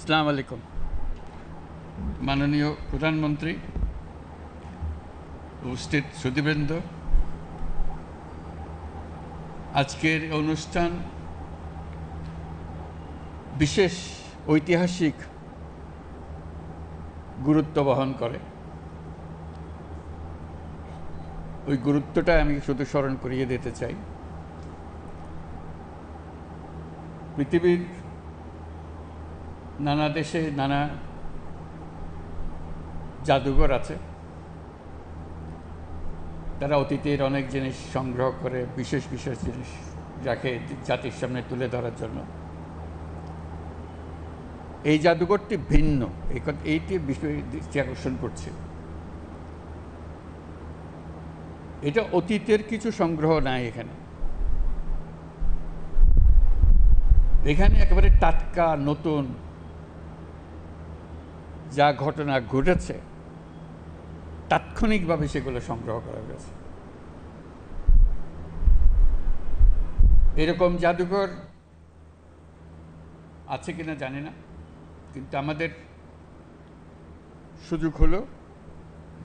আসসালামু আলাইকুম। মাননীয় প্রধানমন্ত্রী, উপস্থিত সুধীবৃন্দ, আজকের অনুষ্ঠান বিশেষ ঐতিহাসিক গুরুত্ব বহন করে। ওই গুরুত্বটা আমি শুধু স্মরণ করিয়ে দিতে চাই। পৃথিবীর নানা দেশে নানা জাদুঘর আছে। তারা অতীতের অনেক জিনিস সংগ্রহ করে, বিশেষ বিশেষ জিনিস রাখে জাতির সামনে তুলে ধরার জন্য। এই জাদুঘরটি ভিন্ন, এইটি বিষয় দৃষ্টি আকর্ষণ করছে। এটা অতীতের কিছু সংগ্রহ নাই এখানে একেবারে টাটকা নতুন যা ঘটনা ঘটেছে তাৎক্ষণিকভাবে সেগুলো সংগ্রহ করা গেছে। এরকম জাদুঘর আছে কিনা জানি না, কিন্তু আমাদের সুযোগ হলো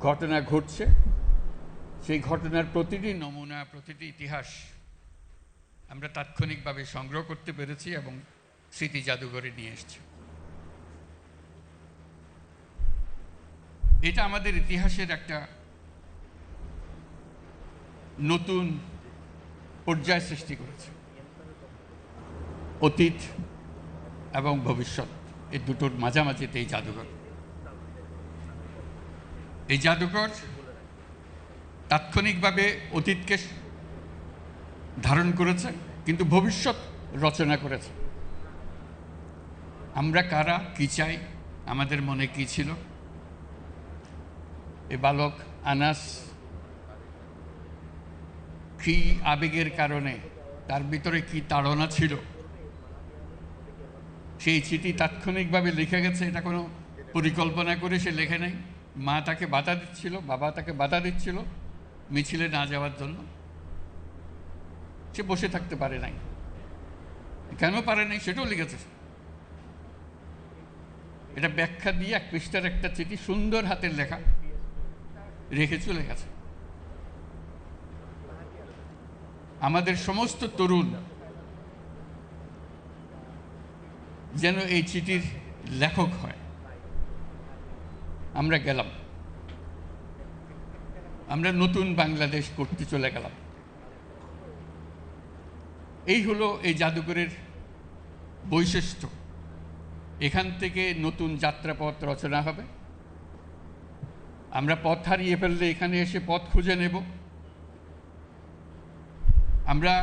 ঘটনা ঘটছে, সেই ঘটনার প্রতিটি নমুনা, প্রতিটি ইতিহাস আমরা তাৎক্ষণিকভাবে সংগ্রহ করতে পেরেছি এবং স্মৃতি জাদুঘরে নিয়ে এসেছি। এটা আমাদের ইতিহাসের একটা নতুন পর্যায় সৃষ্টি করেছে। অতীত এবং ভবিষ্যৎ এই দুটোর মাঝামাঝিতে এই জাদুঘর তাৎক্ষণিকভাবে অতীতকে ধারণ করেছে, কিন্তু ভবিষ্যৎ রচনা করেছে। আমরা কারা, কি চাই, আমাদের মনে কি ছিল। এ বালক আনাস কি আবেগের কারণে, তার ভিতরে কি তাড়না ছিল, সেই চিঠি তাৎক্ষণিকভাবে লিখে গেছে। এটা কোনো পরিকল্পনা করে সে লেখে নাই। মা তাকে বাধা দিচ্ছিল, বাবা তাকে বাধা দিচ্ছিল মিছিলে না যাওয়ার জন্য। সে বসে থাকতে পারে নাই। কেন পারে নাই সেটাও লিখেছে। এটা ব্যাখ্যা দিয়ে 1 পৃষ্ঠার একটা চিঠি, সুন্দর হাতের লেখা, রেখে চলে গেছে। আমাদের সমস্ত তরুণ যেন এই চিঠির লেখক হয়। আমরা গেলাম, আমরা নতুন বাংলাদেশ করতে চলে গেলাম। এই হলো এই জাদুঘরের বৈশিষ্ট্য। এখান থেকে নতুন যাত্রাপথ রচনা হবে। আমরা পথ হারিয়ে ফেললে এখানে এসে পথ খুঁজে নেব। আমরা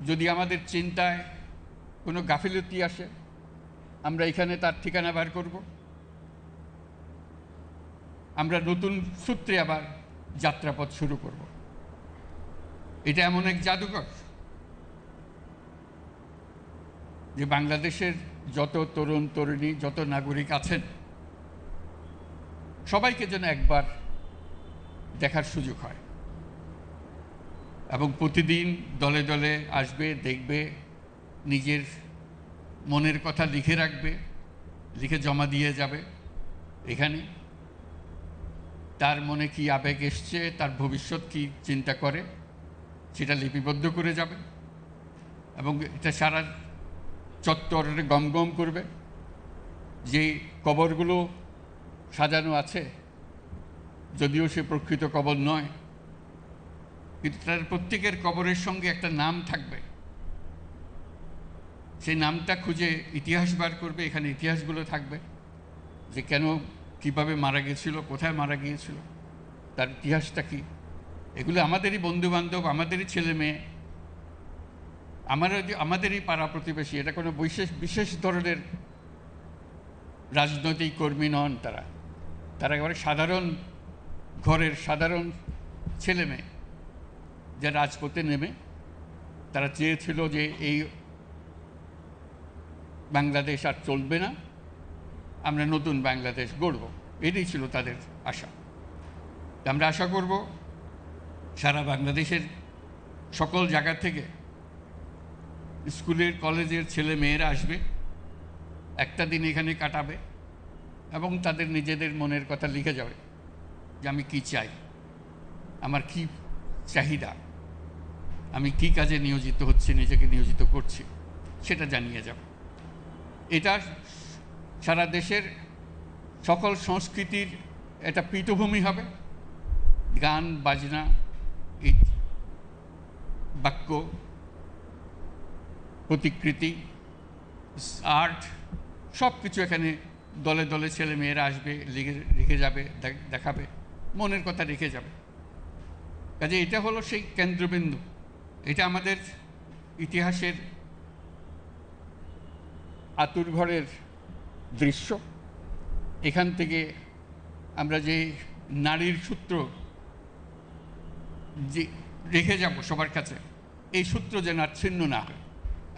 যদি আমাদের চিন্তায় কোনো গাফিলতি আসে, আমরা এখানে তার ঠিকানা বার করব। আমরা নতুন সূত্রে আবার যাত্রাপথ শুরু করব। এটা এমন এক জাদুঘর যে বাংলাদেশের যত তরুণ তরুণী, যত নাগরিক আছেন, সবাইকে যেন একবার দেখার সুযোগ হয় এবং প্রতিদিন দলে দলে আসবে, দেখবে, নিজের মনের কথা লিখে রাখবে, লিখে জমা দিয়ে যাবে। এখানে তার মনে কি আবেগ এসছে, তার ভবিষ্যৎ কি চিন্তা করে, সেটা লিপিবদ্ধ করে যাবে এবং এটা সারা চত্বরে গমগম করবে। যে কবরগুলো সাজানো আছে, যদিও সে প্রকৃত কবর নয়, কিন্তু তার প্রত্যেকের কবরের সঙ্গে একটা নাম থাকবে। সেই নামটা খুঁজে ইতিহাস বার করবে। এখানে ইতিহাসগুলো থাকবে, যে কেন, কিভাবে মারা গিয়েছিল, কোথায় মারা গিয়েছিল, তার ইতিহাসটা কি। এগুলো আমাদেরই বন্ধুবান্ধব, আমাদেরই ছেলে মেয়ে, আমাদেরই পাড়া প্রতিবেশী। এটা কোনো বিশেষ ধরনের রাজনৈতিক কর্মী নন। তারা একেবারে সাধারণ ঘরের সাধারণ ছেলে মেয়ে, যা রাজপথে নেমে তারা চেয়েছিল যে এই বাংলাদেশ আর চলবে না, আমরা নতুন বাংলাদেশ গড়ব। এটাই ছিল তাদের আশা। আমরা আশা করব সারা বাংলাদেশের সকল জায়গা থেকে স্কুলের কলেজের ছেলে মেয়েরা আসবে, একটা দিন এখানে কাটাবে এবং তাদের নিজেদের মনের কথা লিখে যাবে যে আমি কি চাই, আমার কি চাহিদা, আমি কি কাজে নিয়োজিত হচ্ছি, নিজেকে নিয়োজিত করছি, সেটা জানিয়ে যাবে। এটা সারা দেশের সকল সংস্কৃতির একটা পীঠভূমি হবে। গান বাজনা, বাক্য, প্রতিকৃতি, আর্ট, সব কিছু এখানে দলে দলে ছেলে মেয়েরা আসবে, লিখে যাবে, দেখাবে, মনের কথা রেখে যাবে। কাজে এটা হলো সেই কেন্দ্রবিন্দু। এটা আমাদের ইতিহাসের আতুরঘরের দৃশ্য। এখান থেকে আমরা যে নারীর সূত্র যে রেখে যাব সবার কাছে, এই সূত্র যেন আর ছিন্ন না হয়,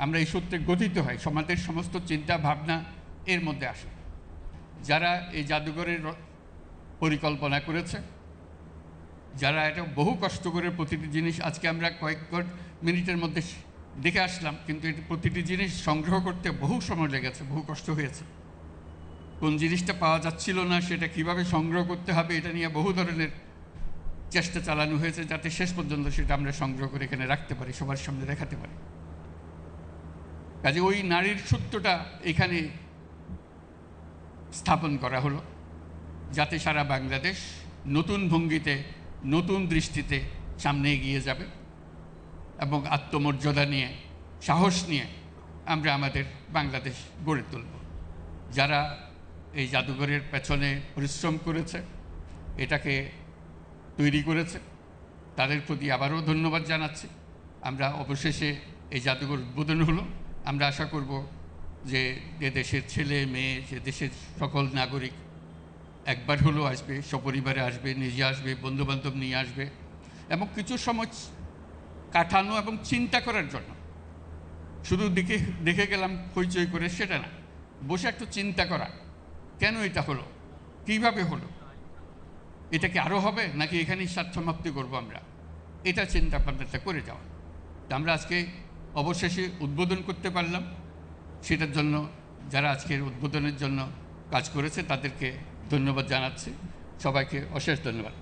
আমরা এই সূত্রে গঠিত হয়, সমাজের সমস্ত চিন্তা ভাবনা এর মধ্যে আসে। যারা এই জাদুঘরের পরিকল্পনা করেছে, যারা এটা বহু কষ্ট করে প্রতিটি জিনিস, আজকে আমরা কয়েক মিনিটের মধ্যে দেখে আসলাম, কিন্তু এটা প্রতিটি জিনিস সংগ্রহ করতে বহু সময় লেগেছে, বহু কষ্ট হয়েছে। কোন জিনিসটা পাওয়া যাচ্ছিল না, সেটা কিভাবে সংগ্রহ করতে হবে, এটা নিয়ে বহু ধরনের চেষ্টা চালানো হয়েছে, যাতে শেষ পর্যন্ত সেটা আমরা সংগ্রহ করে এখানে রাখতে পারি, সবার সামনে দেখাতে পারি। কাজে ওই নারীর সূত্রটা এখানে স্থাপন করা হলো, যাতে সারা বাংলাদেশ নতুন ভঙ্গিতে, নতুন দৃষ্টিতে সামনে এগিয়ে যাবে এবং আত্মমর্যাদা নিয়ে, সাহস নিয়ে আমরা আমাদের বাংলাদেশ গড়ে তুলব। যারা এই জাদুঘরের পেছনে পরিশ্রম করেছে, এটাকে তৈরি করেছে, তাদের প্রতি আবারও ধন্যবাদ জানাচ্ছি। আমরা অবশেষে এই জাদুঘর উদ্বোধন হলো। আমরা আশা করব যে দেশের ছেলে মেয়ে, যে দেশের সকল নাগরিক একবার হলেও আসবে, সপরিবারে আসবে, নিজে আসবে, বন্ধুবান্ধব নিয়ে আসবে, এবং কিছু সময় কাটানো এবং চিন্তা করার জন্য। শুধু দেখে গেলাম হইচই করে সেটা না, বসে একটু চিন্তা করা, কেন এটা হলো, কীভাবে হলো, এটা কি আরও হবে নাকি এখানেই সমাপ্তি করবো আমরা, এটা চিন্তা ভাবনাটা করে যাওয়া। আমরা আজকে অবশেষে উদ্বোধন করতে পারলাম, সেটার জন্য যারা আজকের উদ্বোধনের জন্য কাজ করেছে তাদেরকে ধন্যবাদ জানাচ্ছি। সবাইকে অশেষ ধন্যবাদ।